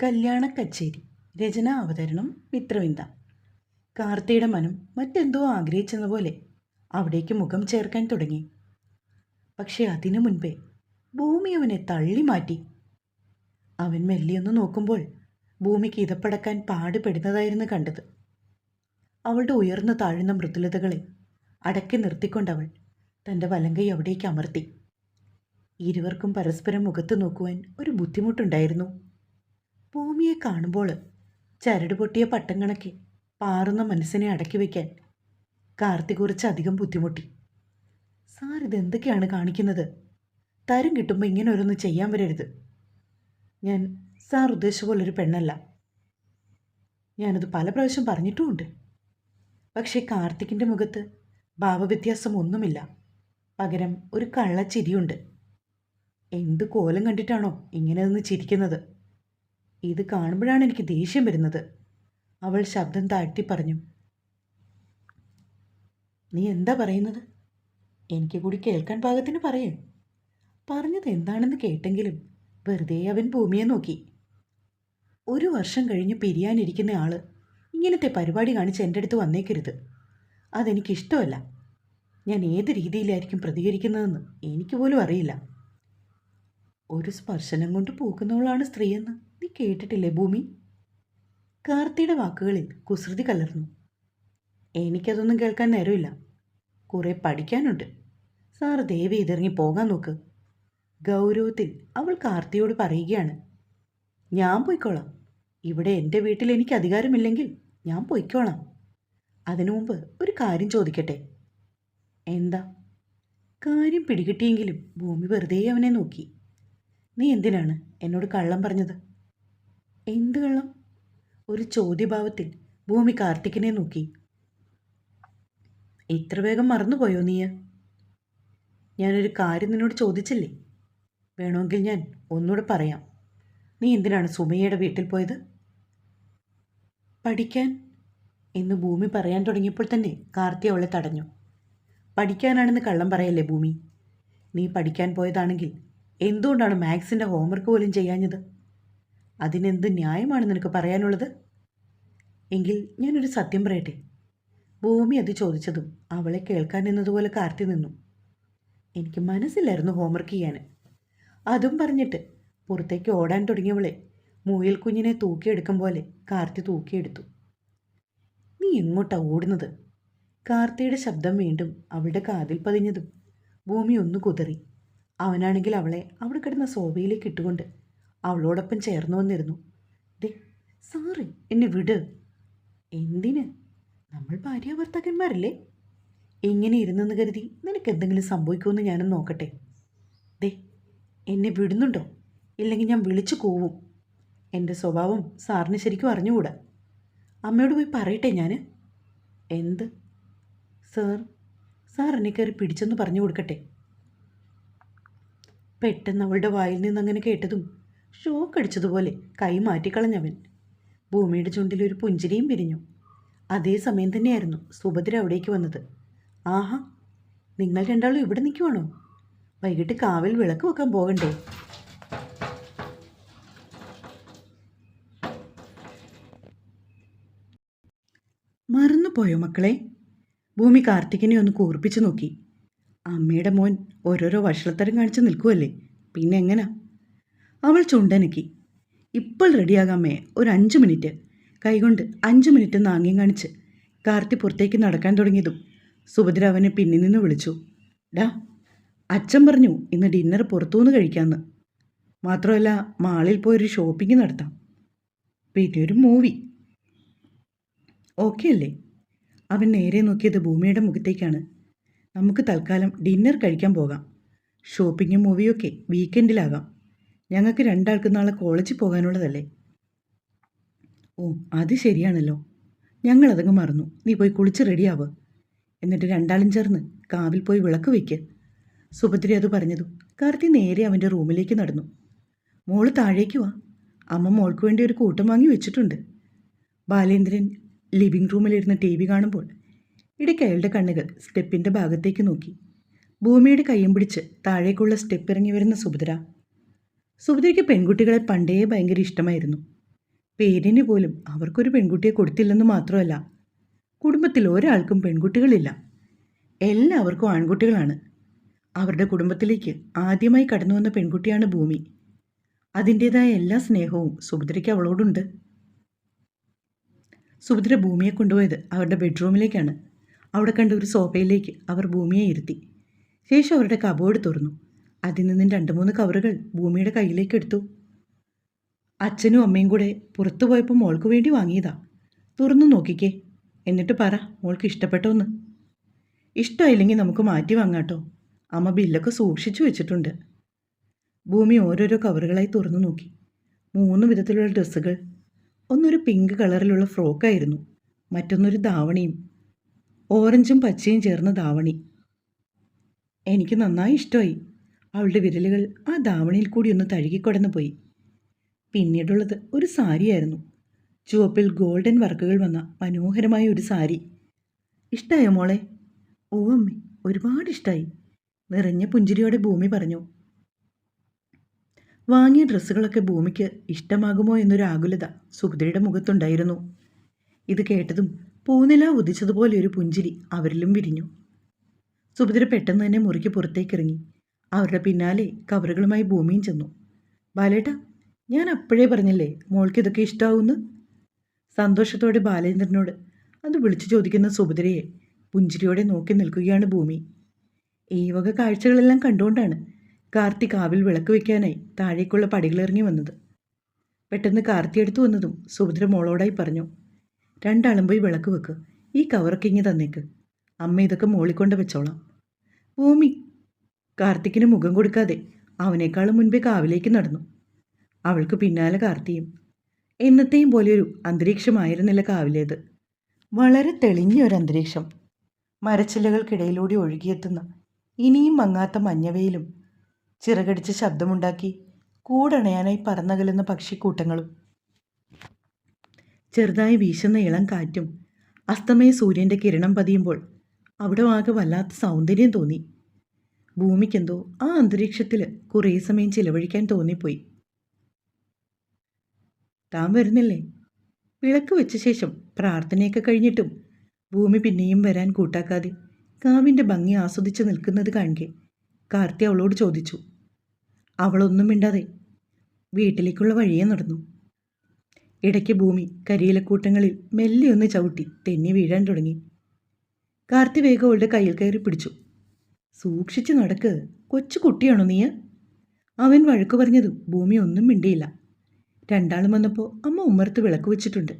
കല്യാണ കച്ചേരി. രചന അവതരണം മിത്രവിന്ദ. കാർത്തിയുടെ മനം മറ്റെന്തോ ആഗ്രഹിച്ചെന്നപോലെ അവിടേക്ക് മുഖം ചേർക്കാൻ തുടങ്ങി. പക്ഷെ അതിനു മുൻപേ ഭൂമി അവനെ തള്ളി മാറ്റി. അവൻ മെല്ലിയൊന്ന് നോക്കുമ്പോൾ ഭൂമിക്ക് ഇതപ്പടക്കാൻ പാടുപെടുന്നതായിരുന്നു കണ്ടത്. അവളുടെ ഉയർന്നു താഴുന്ന മൃദുലതകളെ അടക്കി നിർത്തിക്കൊണ്ടവൾ തൻ്റെ വലങ്കൈ അവിടേക്ക് അമർത്തി. ഇരുവർക്കും പരസ്പരം മുഖത്ത് നോക്കുവാൻ ഒരു ബുദ്ധിമുട്ടുണ്ടായിരുന്നു. ഭൂമിയെ കാണുമ്പോൾ ചരട് പൊട്ടിയ പട്ടം കണക്കെ പാറുന്ന മനസ്സിനെ അടക്കി വയ്ക്കാൻ കാർത്തി കുറച്ചധികം ബുദ്ധിമുട്ടി. സാർ ഇതെന്തൊക്കെയാണ് കാണിക്കുന്നത്? തരം കിട്ടുമ്പോൾ ഇങ്ങനെ ഓരോന്ന് ചെയ്യാൻ വരരുത്. ഞാൻ സാർ ഉദ്ദേശിച്ച പോലൊരു പെണ്ണല്ല. ഞാനത് പല പ്രാവശ്യം പറഞ്ഞിട്ടുമുണ്ട്. പക്ഷേ കാർത്തിക്കിൻ്റെ മുഖത്ത് ഭാവവ്യത്യാസം ഒന്നുമില്ല. പകരം ഒരു കള്ളച്ചിരിയുണ്ട്. എന്ത് കോലം കണ്ടിട്ടാണോ ഇങ്ങനെ നിന്ന് ചിരിക്കുന്നത്? ഇത് കാണുമ്പോഴാണ് എനിക്ക് ദേഷ്യം വരുന്നത്. അവൾ ശബ്ദം താഴ്ത്തി പറഞ്ഞു. നീ എന്താ പറയുന്നത്? എനിക്ക് കൂടി കേൾക്കാൻ പാകത്തിന് പറയേ. പറഞ്ഞത് എന്താണെന്ന് കേട്ടെങ്കിലും വെറുതെ അവൻ ഭൂമിയെ നോക്കി. 1 വർഷം കഴിഞ്ഞ് പിരിയാനിരിക്കുന്ന ആള് ഇങ്ങനത്തെ പരിപാടി കാണിച്ച് എൻ്റെ അടുത്ത് വന്നേക്കരുത്. അതെനിക്കിഷ്ടമല്ല. ഞാൻ ഏത് രീതിയിലായിരിക്കും പ്രതികരിക്കുന്നതെന്ന് എനിക്ക് പോലും അറിയില്ല. ഒരു സ്പർശനം കൊണ്ട് പൂക്കുന്നവളാണ് സ്ത്രീയെന്ന് നീ കേട്ടിട്ടില്ലേ ഭൂമി? കാർത്തിയുടെ വാക്കുകളിൽ കുസൃതി കലർന്നു. എനിക്കതൊന്നും കേൾക്കാൻ നേരമില്ല. കുറേ പഠിക്കാനുണ്ട്. സാറ് ദയവ് ഇതിറങ്ങി പോകാൻ നോക്ക്. ഗൗരവത്തിൽ അവൾ കാർത്തിയോട് പറയുകയാണ്. ഞാൻ പോയിക്കോളാം. ഇവിടെ എൻ്റെ വീട്ടിൽ എനിക്ക് അധികാരമില്ലെങ്കിൽ ഞാൻ പോയിക്കോളാം. അതിനു മുമ്പ് ഒരു കാര്യം ചോദിക്കട്ടെ? എന്താ? കാര്യം പിടികിട്ടിയെങ്കിലും ഭൂമി വെറുതെ അവനെ നോക്കി. നീ എന്തിനാണ് എന്നോട് കള്ളം പറഞ്ഞത്? എന്ത് കള്ളം? ഒരു ചോദ്യഭാവത്തിൽ ഭൂമി കാർത്തിക്കിനെ നോക്കി. ഇത്ര വേഗം മറന്നുപോയോ നീ? ഞാനൊരു കാര്യം നിന്നോട് ചോദിച്ചില്ലേ? വേണമെങ്കിൽ ഞാൻ ഒന്നുകൂടെ പറയാം. നീ എന്തിനാണ് സുമയ്യയുടെ വീട്ടിൽ പോയത്? പഠിക്കാൻ എന്ന് ഭൂമി പറയാൻ തുടങ്ങിയപ്പോൾ തന്നെ കാർത്തി അവളെ തടഞ്ഞു. പഠിക്കാനാണെന്ന് കള്ളം പറയല്ലേ ഭൂമി. നീ പഠിക്കാൻ പോയതാണെങ്കിൽ എന്തുകൊണ്ടാണ് മാത്സിൻ്റെ ഹോംവർക്ക് പോലും ചെയ്യാഞ്ഞത്? അതിനെന്ത് ന്യായമാണ് നിനക്ക് പറയാനുള്ളത്? എങ്കിൽ ഞാനൊരു സത്യം പറയട്ടെ. ഭൂമി അത് ചോദിച്ചതും അവളെ കേൾക്കാൻ നിന്നതുപോലെ കാർത്തി നിന്നു. എനിക്ക് മനസ്സിലായിരുന്നു ഹോംവർക്ക് ചെയ്യാൻ. അതും പറഞ്ഞിട്ട് പുറത്തേക്ക് ഓടാൻ തുടങ്ങിയവളെ മുയൽ കുഞ്ഞിനെ തൂക്കിയെടുക്കും പോലെ കാർത്തി തൂക്കിയെടുത്തു. നീ എങ്ങോട്ടാ ഓടുന്നത്? കാർത്തിയുടെ ശബ്ദം വീണ്ടും അവളുടെ കാതിൽ പതിഞ്ഞതും ഭൂമി ഒന്ന് കുതറി. അവനാണെങ്കിൽ അവളെ അവിടെ കിടന്ന സോഫയിലേക്ക് ഇട്ടുകൊണ്ട് അവളോടൊപ്പം ചേർന്നു വന്നിരുന്നു. ദേ സാറി, എന്നെ വിട്. എന്തിന്? നമ്മൾ ഭാര്യാഭർത്താക്കന്മാരല്ലേ? എങ്ങനെ ഇരുന്നെന്ന് കരുതി നിനക്ക് എന്തെങ്കിലും സംഭവിക്കുമെന്ന് ഞാനും നോക്കട്ടെ. ദേ എന്നെ വിടുന്നുണ്ടോ? ഇല്ലെങ്കിൽ ഞാൻ വിളിച്ചു കൂവും. എൻ്റെ സ്വഭാവം സാറിന് ശരിക്കും അറിഞ്ഞുകൂടാ. അമ്മയോട് പോയി പറയട്ടെ ഞാൻ? എന്ത്? സാർ എന്നെ കയറി പിടിച്ചെന്ന് പറഞ്ഞു കൊടുക്കട്ടെ? പെട്ടെന്ന് അവളുടെ വായിൽ നിന്നങ്ങനെ കേട്ടതും ഷോക്ക് അടിച്ചതുപോലെ കൈ മാറ്റിക്കളഞ്ഞവൻ. ഭൂമിയുടെ ചുണ്ടിലൊരു പുഞ്ചിരിയും പിരിഞ്ഞു. അതേ സമയം തന്നെയായിരുന്നു സുഭദ്ര അവിടേക്ക് വന്നത്. ആഹാ, നിങ്ങൾ രണ്ടാളും ഇവിടെ നിൽക്കുവാണോ? വൈകിട്ട് കാവിൽ വിളക്ക് വെക്കാൻ പോകണ്ടേ? മറന്നുപോയോ മക്കളെ? ഭൂമി കാർത്തികിനെ ഒന്ന് കൂർപ്പിച്ചു നോക്കി. അമ്മയുടെ മോൻ ഓരോരോ വഷളത്തരം കാണിച്ച് നിൽക്കുമല്ലേ, പിന്നെ എങ്ങനാ? അവൾ ചുണ്ടനക്കി. ഇപ്പോൾ റെഡിയാകാമേ, ഒരു 5 മിനിറ്റ്. കൈകൊണ്ട് 5 മിനിറ്റ് നാങ്ങ്യം കാണിച്ച് കാർത്തി പുറത്തേക്ക് നടക്കാൻ തുടങ്ങിയതും സുഭദ്ര അവനെ പിന്നിൽ നിന്ന് വിളിച്ചു. ഡാ, അച്ഛൻ പറഞ്ഞു ഇന്ന് ഡിന്നർ പുറത്തുനിന്ന് കഴിക്കാമെന്ന്. മാത്രമല്ല മാളിൽ പോയൊരു ഷോപ്പിംഗ് നടത്താം. പിന്നെ ഒരു മൂവി. ഓക്കെ അല്ലേ? അവൻ നേരെ നോക്കിയത് ഭൂമിയുടെ മുഖത്തേക്കാണ്. നമുക്ക് തൽക്കാലം ഡിന്നർ കഴിക്കാൻ പോകാം. ഷോപ്പിങ്ങും മൂവിയൊക്കെ വീക്കെൻഡിലാകാം. ഞങ്ങൾക്ക് രണ്ടാൾക്കും നാളെ കോളേജിൽ പോകാനുള്ളതല്ലേ? ഓ, അത് ശരിയാണല്ലോ. ഞങ്ങളതങ്ങ് മറന്നു. നീ പോയി കുളിച്ച് റെഡിയാവ്. എന്നിട്ട് രണ്ടാളും ചേർന്ന് കാവിൽ പോയി വിളക്ക് വയ്ക്ക്. സുഭദ്ര അത് പറഞ്ഞതും കാർത്തി നേരെ അവൻ്റെ റൂമിലേക്ക് നടന്നു. മോള് താഴേക്ക് വാ. അമ്മ മോൾക്ക് വേണ്ടി ഒരു കൂട്ടം വാങ്ങി വെച്ചിട്ടുണ്ട്. ബാലേന്ദ്രൻ ലിവിംഗ് റൂമിലിരുന്ന് TV കാണുമ്പോൾ ഇടയ്ക്ക് അയാളുടെ കണ്ണുകൾ സ്റ്റെപ്പിൻ്റെ ഭാഗത്തേക്ക് നോക്കി. ഭൂമിയുടെ കയ്യും പിടിച്ച് താഴേക്കുള്ള സ്റ്റെപ്പ് ഇറങ്ങി വരുന്ന സുഭദ്രയ്ക്ക് പെൺകുട്ടികളെ പണ്ടേ ഭയങ്കര ഇഷ്ടമായിരുന്നു. പേരിന് പോലും അവർക്കൊരു പെൺകുട്ടിയെ കൊടുത്തില്ലെന്ന് മാത്രമല്ല, കുടുംബത്തിൽ ഒരാൾക്കും പെൺകുട്ടികളില്ല. എല്ലാവർക്കും ആൺകുട്ടികളാണ്. അവരുടെ കുടുംബത്തിലേക്ക് ആദ്യമായി കടന്നു വന്ന പെൺകുട്ടിയാണ് ഭൂമി. അതിൻ്റേതായ എല്ലാ സ്നേഹവും സുഭദ്രയ്ക്ക് അവളോടുണ്ട്. സുഭദ്ര ഭൂമിയെ കൊണ്ടുപോയത് അവരുടെ ബെഡ്റൂമിലേക്കാണ്. അവിടെ കണ്ട ഒരു സോഫയിലേക്ക് അവർ ഭൂമിയെ ഇരുത്തി. ശേഷം അവരുടെ കബോർഡ് തുറന്നു. അതിൽ നിന്നും 2-3 കവറുകൾ ഭൂമിയുടെ കയ്യിലേക്ക് എടുത്തു. അച്ഛനും അമ്മയും കൂടെ പുറത്തു പോയപ്പോൾ മോൾക്ക് വേണ്ടി വാങ്ങിയതാ. തുറന്നു നോക്കിക്കേ, എന്നിട്ട് പറ മോൾക്ക് ഇഷ്ടപ്പെട്ടോന്ന്. ഇഷ്ടമായില്ലെങ്കിൽ നമുക്ക് മാറ്റി വാങ്ങാട്ടോ. അമ്മ ബില്ലൊക്കെ സൂക്ഷിച്ചു വെച്ചിട്ടുണ്ട്. ഭൂമി ഓരോരോ കവറുകളായി തുറന്നു നോക്കി. 3 വിധത്തിലുള്ള ഡ്രസ്സുകൾ. ഒന്നൊരു പിങ്ക് കളറിലുള്ള ഫ്രോക്കായിരുന്നു. മറ്റൊന്നൊരു ധാവണിയും. ഓറഞ്ചും പച്ചയും ചേർന്ന ധാവണി. എനിക്ക് നന്നായി ഇഷ്ടമായി. അവളുടെ വിരലുകൾ ആ ധാവണിയിൽ കൂടി ഒന്ന് തഴുകിക്കൊടന്നു പോയി. പിന്നീടുള്ളത് ഒരു സാരിയായിരുന്നു. ചുവപ്പിൽ ഗോൾഡൻ വർക്കുകൾ വന്ന മനോഹരമായ ഒരു സാരി. ഇഷ്ടമായോ മോളെ? ഓ അമ്മേ, ഒരുപാട് ഇഷ്ടമായി, നിറഞ്ഞ പുഞ്ചിരിയോടെ ഭൂമി പറഞ്ഞു. വാങ്ങിയ ഡ്രസ്സുകളൊക്കെ ഭൂമിക്ക് ഇഷ്ടമാകുമോ എന്നൊരു ആകുലത സുഭദ്രയുടെ മുഖത്തുണ്ടായിരുന്നു. ഇത് കേട്ടതും പൂനില ഉദിച്ചതുപോലെ ഒരു പുഞ്ചിരി അവരിലും വിരിഞ്ഞു. സുഭദ്ര പെട്ടെന്ന് തന്നെ മുറിക്ക് പുറത്തേക്കിറങ്ങി. അവരുടെ പിന്നാലെ കവറുകളുമായി ഭൂമിയും ചെന്നു. ബാലേട്ട, ഞാൻ അപ്പോഴേ പറഞ്ഞില്ലേ മോൾക്ക് ഇതൊക്കെ ഇഷ്ടാവൂന്ന്. സന്തോഷത്തോടെ ബാലേന്ദ്രനോട് അത് വിളിച്ചു ചോദിക്കുന്ന സുഭദ്രയെ പുഞ്ചിരിയോടെ നോക്കി നിൽക്കുകയാണ് ഭൂമി. ഈ വക കാഴ്ചകളെല്ലാം കണ്ടുകൊണ്ടാണ് കാർത്തി കാവിൽ വിളക്ക് വയ്ക്കാനായി താഴേക്കുള്ള പടികളിറങ്ങി വന്നത്. പെട്ടെന്ന് കാർത്തി അടുത്തു വന്നതും സുഭദ്ര മോളോടായി പറഞ്ഞു, 2 ആളും പോയി വിളക്ക് വെക്ക്. ഈ കവറൊക്കെ ഇങ്ങി തന്നേക്ക്. അമ്മ ഇതൊക്കെ മോളിക്കൊണ്ട് വെച്ചോളാം. ഭൂമി കാർത്തിക്കിന് മുഖം കൊടുക്കാതെ അവനേക്കാളും മുൻപേ കാവിലേക്ക് നടന്നു. അവൾക്ക് പിന്നാലെ കാർത്തിയും. എന്നത്തെയും പോലെയൊരു അന്തരീക്ഷമായിരുന്നില്ല കാവിലേത്. വളരെ തെളിഞ്ഞ ഒരു അന്തരീക്ഷം. മരച്ചില്ലകൾക്കിടയിലൂടെ ഒഴുകിയെത്തുന്ന ഇനിയും മങ്ങാത്ത മഞ്ഞവെയിലും ചിറകടിച്ച് ശബ്ദമുണ്ടാക്കി കൂടണയാനായി പറന്നകലുന്ന പക്ഷിക്കൂട്ടങ്ങളും ചെറുതായി വീശുന്ന ഇളം കാറ്റും അസ്തമയ സൂര്യൻ്റെ കിരണം പതിയുമ്പോൾ അവിടെ ആകെ വല്ലാത്ത സൗന്ദര്യം തോന്നി. ഭൂമിക്കെന്തോ ആ അന്തരീക്ഷത്തിൽ കുറേ സമയം ചിലവഴിക്കാൻ തോന്നിപ്പോയി. താൻ വരുന്നില്ലേ? വിളക്ക് വെച്ച ശേഷം പ്രാർത്ഥനയൊക്കെ കഴിഞ്ഞിട്ടും ഭൂമി പിന്നെയും വരാൻ കൂട്ടാക്കാതെ കാവിൻ്റെ ഭംഗി ആസ്വദിച്ച് നിൽക്കുന്നത് കാണെ കാർത്തി അവളോട് ചോദിച്ചു. അവളൊന്നും മിണ്ടാതെ വീട്ടിലേക്കുള്ള വഴിയെ നടന്നു. ഇടയ്ക്ക് ഭൂമി കരിയിലക്കൂട്ടങ്ങളിൽ മെല്ലെ ഒന്ന് ചവിട്ടി തെന്നി വീഴാൻ തുടങ്ങി. കാർത്തി വേഗം അവളുടെ കയ്യിൽ കയറി പിടിച്ചു. സൂക്ഷിച്ച് നടക്ക്, കൊച്ചു കുട്ടിയാണോ നീ? അവൻ വഴക്കു പറഞ്ഞതും ഭൂമി ഒന്നും മിണ്ടിയില്ല. 2 ആളും വന്നപ്പോൾ അമ്മ ഉമ്മർത്ത് വിളക്ക് വെച്ചിട്ടുണ്ട്.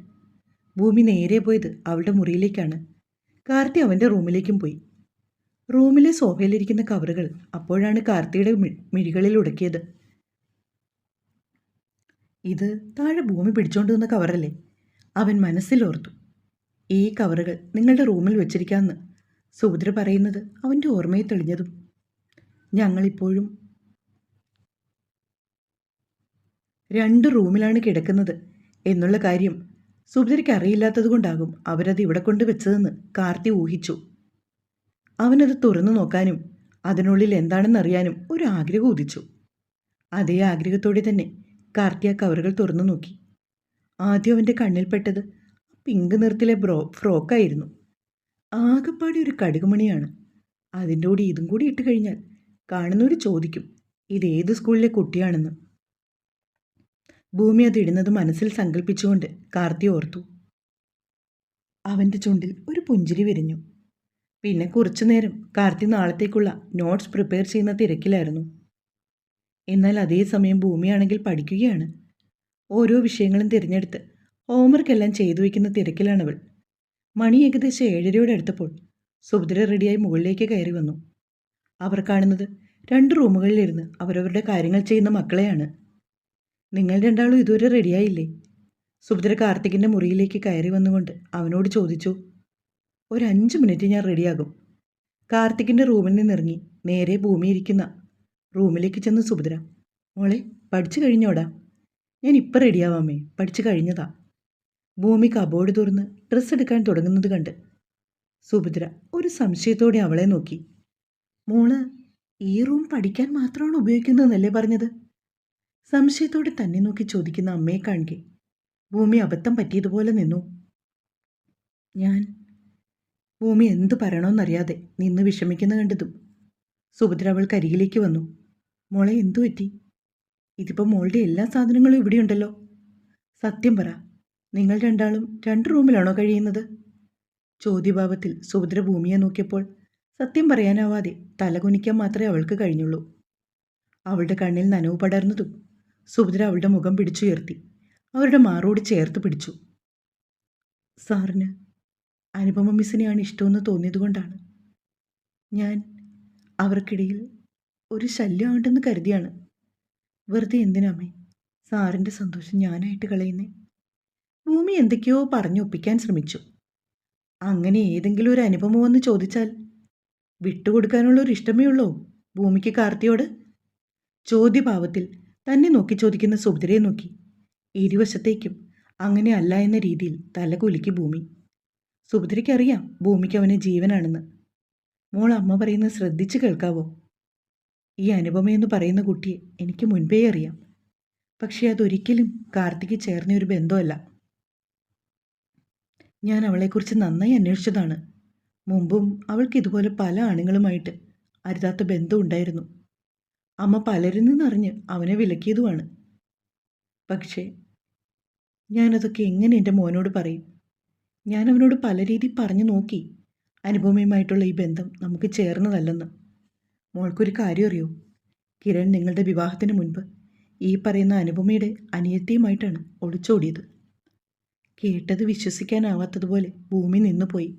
ഭൂമി നേരെ പോയത് അവളുടെ മുറിയിലേക്കാണ്. കാർത്തി അവൻ്റെ റൂമിലേക്കും പോയി. റൂമിലെ സോഫയിലിരിക്കുന്ന കവറുകൾ അപ്പോഴാണ് കാർത്തിയുടെ മിഴികളിൽ ഉടക്കിയത്. ഇത് താഴെ ഭൂമി പിടിച്ചോണ്ട് വന്ന കവറല്ലേ? അവൻ മനസ്സിലോർത്തു. ഈ കവറുകൾ നിങ്ങളുടെ റൂമിൽ വെച്ചിരിക്കാമെന്ന് സുഭദ്ര പറയുന്നത് അവൻ്റെ ഓർമ്മയിൽ തെളിഞ്ഞതും. ഞങ്ങളിപ്പോഴും 2 റൂമിലാണ് കിടക്കുന്നത് എന്നുള്ള കാര്യം സുഭദ്രയ്ക്ക് അറിയില്ലാത്തതുകൊണ്ടാകും അവരത് ഇവിടെ കൊണ്ട് വെച്ചതെന്ന് കാർത്തി ഊഹിച്ചു. അവനത് തുറന്നു നോക്കാനും അതിനുള്ളിൽ എന്താണെന്നറിയാനും ഒരു ആഗ്രഹം ഉദിച്ചു. അതേ ആഗ്രഹത്തോടെ തന്നെ കാർത്തി ആ കവറുകൾ തുറന്നു നോക്കി. ആദ്യം അവൻ്റെ കണ്ണിൽപ്പെട്ടത് പിങ്ക് നിറത്തിലെ ഫ്രോക്കായിരുന്നു. ആകെപ്പാടി ഒരു കടുകുമണിയാണ്. അതിൻ്റെ കൂടി ഇതും കൂടി ഇട്ട് കഴിഞ്ഞാൽ കാണുന്നവർ ചോദിക്കും ഇതേത് സ്കൂളിലെ കുട്ടിയാണെന്ന്. ഭൂമി അതിടുന്നത് മനസ്സിൽ സങ്കല്പിച്ചുകൊണ്ട് കാർത്തി ഓർത്തു. അവൻ്റെ ചുണ്ടിൽ ഒരു പുഞ്ചിരി വിരിഞ്ഞു. പിന്നെ കുറച്ചു നേരം കാർത്തി നാളത്തേക്കുള്ള നോട്ട്സ് പ്രിപ്പയർ ചെയ്യുന്ന തിരക്കിലായിരുന്നു. എന്നാൽ അതേസമയം ഭൂമിയാണെങ്കിൽ പഠിക്കുകയാണ്. ഓരോ വിഷയങ്ങളും തിരഞ്ഞെടുത്ത് ഹോംവർക്കെല്ലാം ചെയ്തു വയ്ക്കുന്ന തിരക്കിലാണവൾ. മണി ഏകദേശം 7:30 അടുത്തപ്പോൾ സുഭദ്ര റെഡിയായി മുകളിലേക്ക് കയറി വന്നു. അവർ കാണുന്നത് 2 റൂമുകളിലിരുന്ന് അവരവരുടെ കാര്യങ്ങൾ ചെയ്യുന്ന മക്കളെയാണ്. നിങ്ങൾ 2 ആളും ഇതുവരെ റെഡിയായില്ലേ? സുഭദ്ര കാർത്തികിൻ്റെ മുറിയിലേക്ക് കയറി വന്നുകൊണ്ട് അവനോട് ചോദിച്ചു. ഒരു 5 മിനിറ്റ് ഞാൻ റെഡിയാകും. കാർത്തികിൻ്റെ റൂമിൽ നിന്നിറങ്ങി നേരെ ഭൂമി ഇരിക്കുന്ന റൂമിലേക്ക് ചെന്ന് സുഭദ്ര, മോളെ പഠിച്ചു കഴിഞ്ഞോടാ? ഞാൻ ഇപ്പം റെഡിയാവാമേ, പഠിച്ചു കഴിഞ്ഞതാ. ഭൂമി കബോർഡ് തുറന്ന് ഡ്രസ്സ് എടുക്കാൻ തുടങ്ങുന്നത് കണ്ട് സുഭദ്ര ഒരു സംശയത്തോടെ അവളെ നോക്കി. മോള് ഈ റൂം പഠിക്കാൻ മാത്രമാണ് ഉപയോഗിക്കുന്നതെന്നല്ലേ പറഞ്ഞത്? സംശയത്തോടെ തന്നെ നോക്കി ചോദിക്കുന്ന അമ്മയെ കാണെ ഭൂമി അബദ്ധം പറ്റിയതുപോലെ നിന്നു. ഞാൻ ഭൂമി എന്തു പറയണമെന്നറിയാതെ നിന്ന് വിഷമിക്കുന്ന കണ്ടതും സുഭദ്ര അവൾക്ക് അരികിലേക്ക് വന്നു. മോളെ, എന്തു പറ്റി? ഇതിപ്പോൾ മോളുടെ എല്ലാ സാധനങ്ങളും ഇവിടെയുണ്ടല്ലോ. സത്യം പറ, നിങ്ങൾ രണ്ടാളും 2 റൂമിലാണോ കഴിയുന്നത്? ചോദ്യഭാവത്തിൽ സുഭദ്ര ഭൂമിയെ നോക്കിയപ്പോൾ സത്യം പറയാനാവാതെ തലകുനിക്കാൻ മാത്രമേ അവൾക്ക് കഴിഞ്ഞുള്ളൂ. അവളുടെ കണ്ണിൽ നനവ് പടർന്നതും സുഭദ്ര അവളുടെ മുഖം പിടിച്ചുയർത്തി അവരുടെ മാറോട് ചേർത്ത് പിടിച്ചു. സാറിന് അനുപമ മിസ്സിനെയാണ് ഇഷ്ടമെന്ന് തോന്നിയതുകൊണ്ടാണ്. ഞാൻ അവർക്കിടയിൽ ഒരു ശല്യമാകണ്ടെന്ന് കരുതിയാണ്. വെറുതെ എന്തിനാമേ സാറിൻ്റെ സന്തോഷം ഞാനായിട്ട് കളയുന്നേ? ഭൂമി എന്തൊക്കെയോ പറഞ്ഞൊപ്പിക്കാൻ ശ്രമിച്ചു. അങ്ങനെ ഏതെങ്കിലും ഒരു അനുപമ വന്ന് ചോദിച്ചാൽ വിട്ടുകൊടുക്കാനുള്ള ഒരു ഇഷ്ടമേ ഉള്ളൂ ഭൂമിക്ക് കാർത്തിയോട്? ചോദ്യഭാവത്തിൽ തന്നെ നോക്കി ചോദിക്കുന്ന സുഭദ്രയെ നോക്കി ഇരുവശത്തേക്കും അങ്ങനെ അല്ല എന്ന രീതിയിൽ തല കുലുക്കി ഭൂമി. സുഭദ്രയ്ക്കറിയാം ഭൂമിക്ക് അവന് ജീവനാണെന്ന്. മോൾ, അമ്മ പറയുന്നത് ശ്രദ്ധിച്ച് കേൾക്കാവോ? ഈ അനുപമയെന്ന് പറയുന്ന കുട്ടിയെ എനിക്ക് മുൻപേ അറിയാം. പക്ഷേ അതൊരിക്കലും കാർത്തിക്ക് ചേർന്ന ഒരു ബന്ധമല്ല. ഞാൻ അവളെക്കുറിച്ച് നന്നായി അന്വേഷിച്ചതാണ്. മുമ്പും അവൾക്ക് ഇതുപോലെ പല ആണുങ്ങളുമായിട്ട് അരുതാത്ത ബന്ധം ഉണ്ടായിരുന്നു. അമ്മ പലരിൽ നിന്നറിഞ്ഞ് അവനെ വിലക്കിയതുമാണ്. പക്ഷേ ഞാനതൊക്കെ എങ്ങനെ എൻ്റെ മോനോട് പറയും? ഞാൻ അവനോട് പല രീതി പറഞ്ഞു നോക്കി അനുപമയുമായിട്ടുള്ള ഈ ബന്ധം നമുക്ക് ചേർന്നതല്ലെന്ന്. മോൾക്കൊരു കാര്യം അറിയോ? കിരൺ നിങ്ങളുടെ വിവാഹത്തിന് മുൻപ് ഈ പറയുന്ന അനുപമയുടെ അനിയത്തിയുമായിട്ടാണ് ഒളിച്ചോടിയത്. കേട്ടത് വിശ്വസിക്കാനാവാത്തതുപോലെ ഭൂമി നിന്നുപോയി.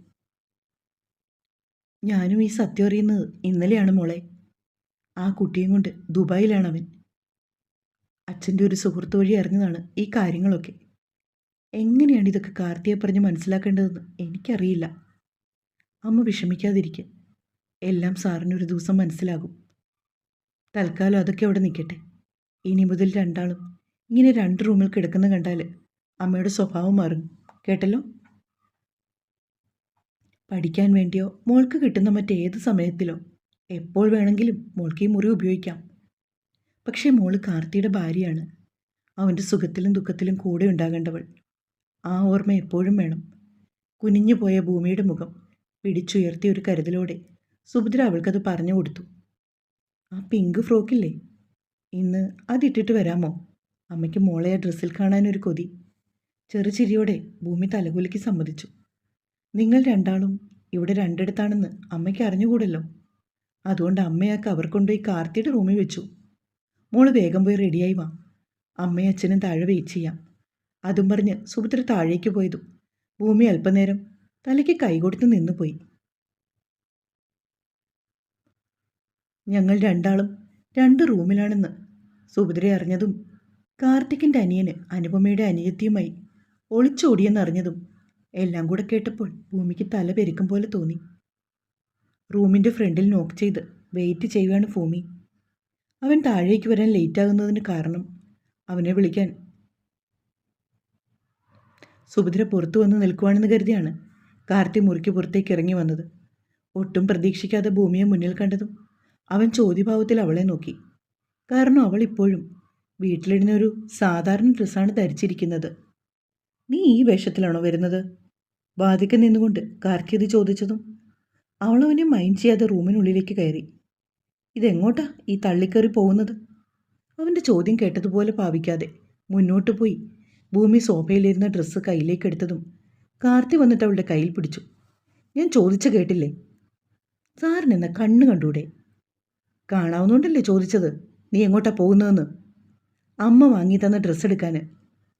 ഞാനും ഈ സത്യം അറിയുന്നത് ഇന്നലെയാണ് മോളെ. ആ കുട്ടിയും കൊണ്ട് ദുബായിലാണവൻ. അച്ഛൻ്റെ ഒരു സുഹൃത്ത് വഴി അറിഞ്ഞതാണ് ഈ കാര്യങ്ങളൊക്കെ. എങ്ങനെയാണ് ഇതൊക്കെ കാർത്തിയെ പറഞ്ഞ് മനസ്സിലാക്കേണ്ടതെന്ന് എനിക്കറിയില്ല. അമ്മ വിഷമിക്കാതിരിക്കുക. എല്ലാം സാറിനൊരു ദിവസം മനസ്സിലാകും. തൽക്കാലം അതൊക്കെ അവിടെ നിൽക്കട്ടെ. ഇനി മുതൽ രണ്ടാളും ഇങ്ങനെ 2 റൂമിൽ കിടക്കുന്ന കണ്ടാൽ അമ്മയുടെ സ്വഭാവം മാറും. കേട്ടല്ലോ? പഠിക്കാൻ വേണ്ടിയോ മോൾക്ക് കിട്ടുന്ന മറ്റേത് സമയത്തിലോ എപ്പോൾ വേണമെങ്കിലും മോൾക്ക് ഈ മുറി ഉപയോഗിക്കാം. പക്ഷേ മോള് കാർത്തിയുടെ ഭാര്യയാണ്. അവൻ്റെ സുഖത്തിലും ദുഃഖത്തിലും കൂടെ ഉണ്ടാകേണ്ടവൾ. ആ ഓർമ്മ എപ്പോഴും വേണം. കുനിഞ്ഞു പോയ ഭൂമിയുടെ മുഖം പിടിച്ചുയർത്തിയ ഒരു കരുതലോടെ സുഭദ്ര അവൾക്കത് പറഞ്ഞു കൊടുത്തു. ആ പിങ്ക് ഫ്രോക്കില്ലേ, ഇന്ന് അതിട്ടിട്ട് വരാമോ? അമ്മയ്ക്ക് മോളെ ആ ഡ്രസ്സിൽ കാണാനൊരു കൊതി. ചെറുചിരിയോടെ ഭൂമി തലകുലുക്കി സമ്മതിച്ചു. നിങ്ങൾ രണ്ടാളും ഇവിടെ 2 അമ്മയ്ക്ക് അറിഞ്ഞുകൂടല്ലോ. അതുകൊണ്ട് അമ്മയെ കവർ കൊണ്ടുപോയി കാർത്തിയുടെ റൂമിൽ വെച്ചു. മോള് വേഗം പോയി റെഡിയായി വാ. അമ്മയും അച്ഛനും താഴെ വെയിറ്റ് ചെയ്യാം. അതും പറഞ്ഞ് സുഭദ്ര താഴേക്ക് പോയതും ഭൂമി അല്പനേരം തലയ്ക്ക് കൈകൊടുത്ത് നിന്നുപോയി. ഞങ്ങൾ രണ്ടാളും 2 റൂമിലാണെന്ന് സുഭദ്ര അറിഞ്ഞതും കാർത്തിക്കിൻ്റെ അനിയന് അനുപമയുടെ അനിയത്തിയുമായി ഒളിച്ചോടിയെന്നറിഞ്ഞതും എല്ലാം കൂടെ കേട്ടപ്പോൾ ഭൂമിക്ക് തല പെരുക്കും പോലെ തോന്നി. റൂമിൻ്റെ ഫ്രണ്ടിൽ നോക്ക് ചെയ്ത് വെയിറ്റ് ചെയ്യുകയാണ് ഭൂമി. അവൻ താഴേക്ക് വരാൻ ലേറ്റാകുന്നതിന് കാരണം അവനെ വിളിക്കാൻ സുഭദ്ര പുറത്തു വന്ന് നിൽക്കുവാണെന്ന് കരുതിയാണ് കാർത്തി മുറിക്ക് പുറത്തേക്ക് ഇറങ്ങി വന്നത്. ഒട്ടും പ്രതീക്ഷിക്കാതെ ഭൂമിയെ മുന്നിൽ കണ്ടതും അവൻ ചോദ്യഭാവത്തിൽ അവളെ നോക്കി. കാരണം അവൾ ഇപ്പോഴും വീട്ടിലിടുന്ന ഒരു സാധാരണ ഡ്രസ്സാണ് ധരിച്ചിരിക്കുന്നത്. നീ ഈ വേഷത്തിലാണോ വരുന്നത്? വാതിക്ക് നിന്നുകൊണ്ട് കാർത്തി അത് ചോദിച്ചതും അവളവനെ മൈൻഡ് ചെയ്യാതെ റൂമിനുള്ളിലേക്ക് കയറി. ഇതെങ്ങോട്ടാ ഈ തള്ളിക്കയറി പോകുന്നത്? അവൻ്റെ ചോദ്യം കേട്ടതുപോലെ ഭാവിക്കാതെ മുന്നോട്ട് പോയി ഭൂമി സോഫയിലിരുന്ന ഡ്രസ്സ് കയ്യിലേക്കെടുത്തതും കാർത്തി വന്നിട്ട് അവളുടെ കയ്യിൽ പിടിച്ചു. ഞാൻ ചോദിച്ചു കേട്ടില്ലേ? സാറിനെന്ന കണ്ണ് കണ്ടൂടെ? കാണാവുന്നോണ്ടല്ലേ ചോദിച്ചത് നീ എങ്ങോട്ടാ പോകുന്നതെന്ന്. അമ്മ വാങ്ങി തന്ന ഡ്രസ്സ് എടുക്കാൻ.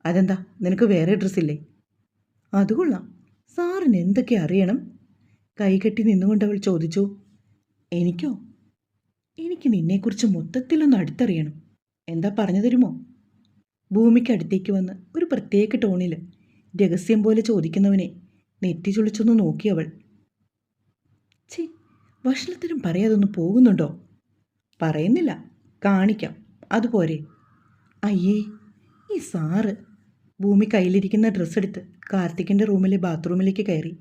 അതെന്താ, നിനക്ക് വേറെ ഡ്രസ്സില്ലേ? അതുകൊള്ളാം, സാറിന് എന്തൊക്കെ അറിയണം? കൈകെട്ടി നിന്നുകൊണ്ട് അവൾ ചോദിച്ചു. എനിക്കോ? എനിക്ക് നിന്നെക്കുറിച്ച് മൊത്തത്തിലൊന്ന് അടുത്തറിയണം. എന്താ പറഞ്ഞു തരുമോ? ഭൂമിക്കടുത്തേക്ക് വന്ന് ഒരു പ്രത്യേക ടോണിൽ രഹസ്യം പോലെ ചോദിക്കുന്നവനെ നെറ്റി ചുളിച്ചൊന്ന് നോക്കിയവൾ. ഛേ, ഭക്ഷണത്തിനും പറയാതൊന്ന് പോകുന്നുണ്ടോ? പറയുന്നില്ല, കാണിക്കാം, അതുപോരെ? അയ്യേ, ഈ സാറ്. ഭൂമി കയ്യിലിരിക്കുന്ന ഡ്രസ്സെടുത്ത് കാർത്തിക്കിൻ്റെ റൂമിലെ ബാത്റൂമിലേക്ക് കയറി.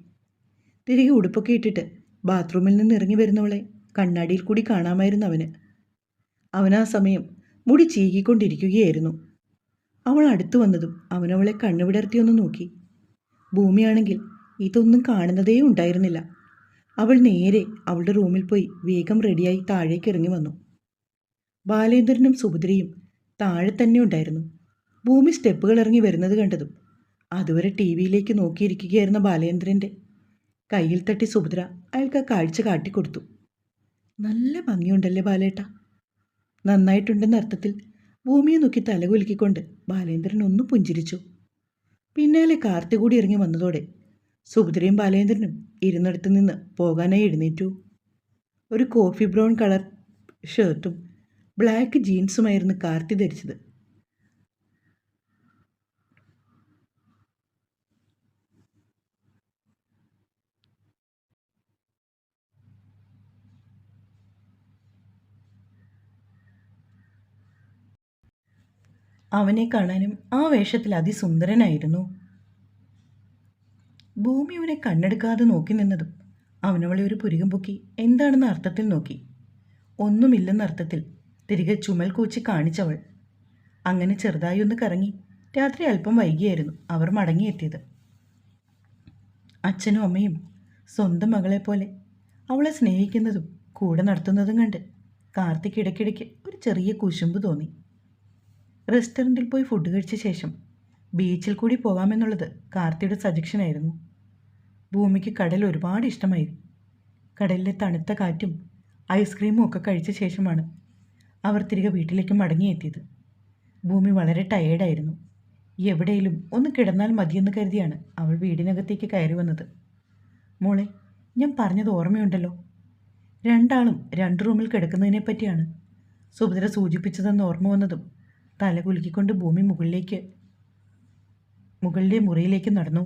തിരികെ ഉടുപ്പൊക്കെ ഇട്ടിട്ട് ബാത്റൂമിൽ നിന്ന് ഇറങ്ങി വരുന്നവളെ കണ്ണാടിയിൽ കൂടി കാണാമായിരുന്നു അവന്. അവനാ സമയം മുടി ചീകിക്കൊണ്ടിരിക്കുകയായിരുന്നു. അവൾ അടുത്തു വന്നതും അവനവളെ കണ്ണുവിടർത്തിയൊന്ന് നോക്കി. ഭൂമിയാണെങ്കിൽ ഇതൊന്നും കാണുന്നതേ ഉണ്ടായിരുന്നില്ല. അവൾ നേരെ അവളുടെ റൂമിൽ പോയി വേഗം റെഡിയായി താഴേക്ക് ഇറങ്ങി വന്നു. ബാലേന്ദ്രനും സുഭദ്രയും താഴെ തന്നെ ഉണ്ടായിരുന്നു. ഭൂമി സ്റ്റെപ്പുകൾ ഇറങ്ങി വരുന്നത് കണ്ടതും അതുവരെ ടി വിയിലേക്ക് നോക്കിയിരിക്കുകയായിരുന്ന ബാലേന്ദ്രൻ്റെ കയ്യിൽ തട്ടി സുഭദ്ര അയാൾക്ക് ആ കാഴ്ച കാട്ടിക്കൊടുത്തു. നല്ല ഭംഗിയുണ്ടല്ലേ ബാലേട്ട? നന്നായിട്ടുണ്ടെന്ന അർത്ഥത്തിൽ ഭൂമിയെ നോക്കി തലകുലുക്കിക്കൊണ്ട് ബാലേന്ദ്രൻ ഒന്ന് പുഞ്ചിരിച്ചു. പിന്നാലെ കാർത്തി കൂടി ഇറങ്ങി വന്നതോടെ സുഭദ്രയും ബാലേന്ദ്രനും ഇരുന്നിടത്ത് നിന്ന് പോകാനായി എഴുന്നേറ്റു. ഒരു കോഫി ബ്രൗൺ കളർ ഷർട്ടും ബ്ലാക്ക് ജീൻസുമായിരുന്നു കാർത്തി ധരിച്ചത്. അവനെ കാണാനും ആ വേഷത്തിൽ അതിസുന്ദരനായിരുന്നു. ഭൂമി അവനെ കണ്ണെടുക്കാതെ നോക്കി നിന്നതും അവനവളെ ഒരു പുരികം പൊക്കി എന്താണെന്ന അർത്ഥത്തിൽ നോക്കി. ഒന്നുമില്ലെന്ന അർത്ഥത്തിൽ തിരികെ ചുമൽ കൂച്ചി കാണിച്ചവൾ. അങ്ങനെ ചെറുതായി ഒന്ന് കറങ്ങി രാത്രി അല്പം വൈകിയായിരുന്നു അവർ മടങ്ങിയെത്തിയത്. അച്ഛനും അമ്മയും സ്വന്തം മകളെപ്പോലെ അവളെ സ്നേഹിക്കുന്നതും കൂടെ നടത്തുന്നതും കണ്ട് കാർത്തിക് ഇടയ്ക്കിടയ്ക്ക് ഒരു ചെറിയ കുശുമ്പ് തോന്നി. റെസ്റ്റോറൻറ്റിൽ പോയി ഫുഡ് കഴിച്ച ശേഷം ബീച്ചിൽ കൂടി പോകാമെന്നുള്ളത് കാർത്തിയുടെ സജഷനായിരുന്നു. ഭൂമിക്ക് കടൽ ഒരുപാട് ഇഷ്ടമായി. കടലിലെ തണുത്ത കാറ്റും ഐസ്ക്രീമും ഒക്കെ കഴിച്ച ശേഷമാണ് അവർ തിരികെ വീട്ടിലേക്ക് മടങ്ങിയെത്തിയത്. ഭൂമി വളരെ ടയേർഡായിരുന്നു. എവിടെയും ഒന്ന് കിടന്നാൽ മതിയെന്ന് കരുതിയാണ് അവൾ വീടിനകത്തേക്ക് കയറി വന്നത്. മോളെ, ഞാൻ പറഞ്ഞത് ഓർമ്മയുണ്ടല്ലോ? രണ്ടാളും രണ്ട് റൂമിൽ കിടക്കുന്നതിനെ പറ്റിയാണ് സുഭദ്ര സൂചിപ്പിച്ചതെന്ന് ഓർമ്മ വന്നതും തല കുലുക്കിക്കൊണ്ട് ഭൂമി മുകളിലെ മുറിയിലേക്ക് നടന്നു.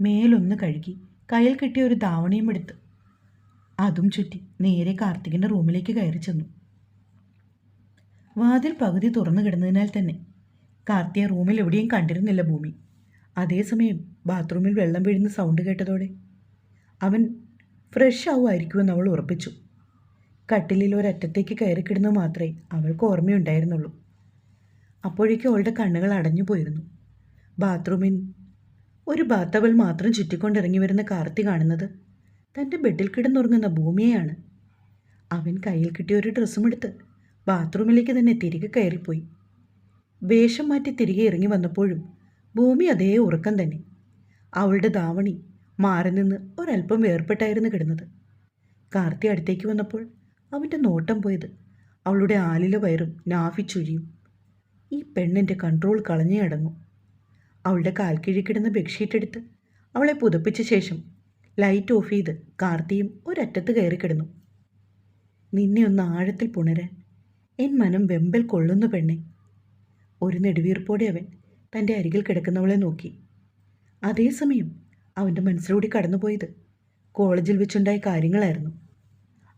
മേലൊന്ന് കഴുകി കയ്യിൽ കിട്ടിയ ഒരു ധാവണിയും എടുത്ത് അതും ചുറ്റി നേരെ കാർത്തികിൻ്റെ റൂമിലേക്ക് കയറി ചെന്നു. വാതിൽ പകുതി തുറന്നു കിടന്നതിനാൽ തന്നെ കാർത്തിയെ റൂമിൽ എവിടെയും കണ്ടിരുന്നില്ല ഭൂമി. അതേസമയം ബാത്റൂമിൽ വെള്ളം വീഴുന്ന സൗണ്ട് കേട്ടതോടെ അവൻ ഫ്രഷ് ആവുമായിരിക്കുമെന്ന് അവൾ ഉറപ്പിച്ചു. കട്ടിലിൽ ഒരറ്റത്തേക്ക് കയറി കിടന്നത് മാത്രമേ അവൾക്ക് ഓർമ്മയുണ്ടായിരുന്നുള്ളൂ. അപ്പോഴേക്കും അവളുടെ കണ്ണുകൾ അടഞ്ഞു പോയിരുന്നു. ബാത്റൂമിൽ ഒരു ബാത്തവൽ മാത്രം ചുറ്റിക്കൊണ്ടിറങ്ങി വരുന്ന കാർത്തി കാണുന്നത് തൻ്റെ ബെഡിൽ കിടന്നുറങ്ങുന്ന ഭൂമിയെയാണ്. അവൻ കയ്യിൽ കിട്ടിയ ഒരു ഡ്രസ്സും എടുത്ത് ബാത്റൂമിലേക്ക് തന്നെ തിരികെ കയറിപ്പോയി. വേഷം മാറ്റി തിരികെ ഇറങ്ങി വന്നപ്പോഴും ഭൂമി അതേ ഉറക്കം തന്നെ. അവളുടെ ധാവണി മാറി നിന്ന് ഒരല്പം വേർപ്പെട്ടായിരുന്നു കിടന്നത്. കാർത്തി അടുത്തേക്ക് വന്നപ്പോൾ അവൻ്റെ നോട്ടം പോയത് അവളുടെ ആലില വയറും നാഭിച്ചുഴിയും. ഈ പെണ്ണിൻ്റെ കൺട്രോൾ കളഞ്ഞേ അടങ്ങും. അവളുടെ കാൽക്കീഴി കിടന്ന ബെഡ്ഷീറ്റ് എടുത്ത് അവളെ പുതപ്പിച്ച ശേഷം ലൈറ്റ് ഓഫ് ചെയ്ത് കാർത്തിയും ഒരറ്റത്ത് കയറി കിടന്നു. നിന്നെ ഒന്ന് ആഴത്തിൽ പുണരാൻ എൻ മനം വെമ്പൽ കൊള്ളുന്നു പെണ്ണെ. ഒരു നെടുവീർപ്പോടെ അവൻ തൻ്റെ അരികിൽ കിടക്കുന്നവളെ നോക്കി. അതേസമയം അവൻ്റെ മനസ്സിലൂടെ കടന്നുപോയത് കോളേജിൽ വെച്ചുണ്ടായ കാര്യങ്ങളായിരുന്നു.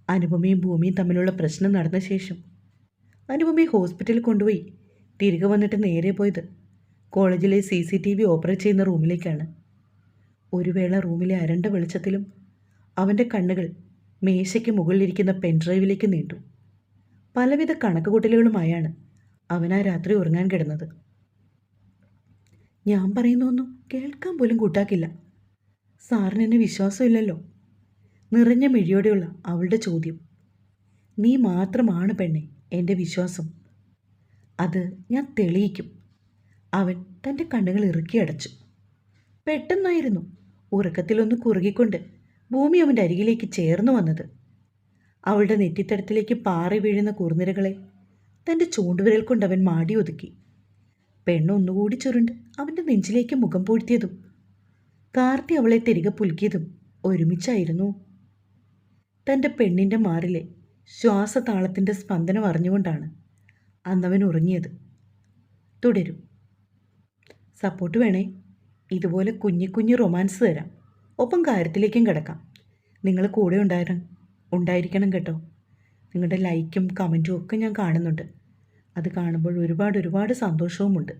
അനുപമയും ഭൂമിയും തമ്മിലുള്ള പ്രശ്നം നടന്ന ശേഷം അനുപമയെ ഹോസ്പിറ്റലിൽ കൊണ്ടുപോയി തിരികെ വന്നിട്ട് നേരെ പോയത് കോളേജിലെ CCTV ഓപ്പറേറ്റ് ചെയ്യുന്ന റൂമിലേക്കാണ്. ഒരു വേള റൂമിലെ അരണ്ട വെളിച്ചത്തിലും അവൻ്റെ കണ്ണുകൾ മേശയ്ക്ക് മുകളിലിരിക്കുന്ന പെൻഡ്രൈവിലേക്ക് നീണ്ടു. പലവിധ കണക്കുകൂട്ടലുകളുമായാണ് അവൻ ആ രാത്രി ഉറങ്ങാൻ കിടന്നത്. ഞാൻ പറയുന്നൊന്നും കേൾക്കാൻ പോലും കൂട്ടാക്കില്ല. സാറിന് എന്നെ വിശ്വാസമില്ലല്ലോ? നിറഞ്ഞ മിഴിയോടെയുള്ള അവളുടെ ചോദ്യം. നീ മാത്രമാണ് പെണ്ണെ എൻ്റെ വിശ്വാസം. അത് ഞാൻ തെളിയിക്കും. അവൻ തൻ്റെ കണ്ണുകൾ ഇറുക്കി അടച്ചു. പെട്ടെന്നായിരുന്നു ഉറക്കത്തിലൊന്ന് കുറുകിക്കൊണ്ട് ഭൂമി അവൻ്റെ അരികിലേക്ക് ചേർന്ന് വന്നത്. അവളുടെ നെറ്റിത്തടത്തിലേക്ക് പാറി വീഴുന്ന കുറുനിരകളെ തൻ്റെ ചൂണ്ടുവിരൽ കൊണ്ട് അവൻ മാടി ഒതുക്കി. പെണ്ണൊന്നുകൂടി ചുരുണ്ട് അവൻ്റെ നെഞ്ചിലേക്ക് മുഖം പൂഴ്ത്തിയതും കാർത്തി അവളെ തിരികെ പുലുക്കിയതും ഒരുമിച്ചായിരുന്നു. തൻ്റെ പെണ്ണിൻ്റെ മാറിലെ ശ്വാസതാളത്തിൻ്റെ സ്പന്ദനം അറിഞ്ഞുകൊണ്ടാണ് അന്നവൻ ഉറങ്ങിയത്. തുടരും. സപ്പോർട്ട് വേണേ. ഇതുപോലെ കുഞ്ഞു റൊമാൻസ് തരാം. ഒപ്പം കാര്യത്തിലേക്കും കിടക്കാം. നിങ്ങൾ കൂടെ ഉണ്ടായിരിക്കണം കേട്ടോ. നിങ്ങളുടെ ലൈക്കും കമൻറ്റും ഒക്കെ ഞാൻ കാണുന്നുണ്ട്. അത് കാണുമ്പോൾ ഒരുപാട് സന്തോഷവുമുണ്ട്.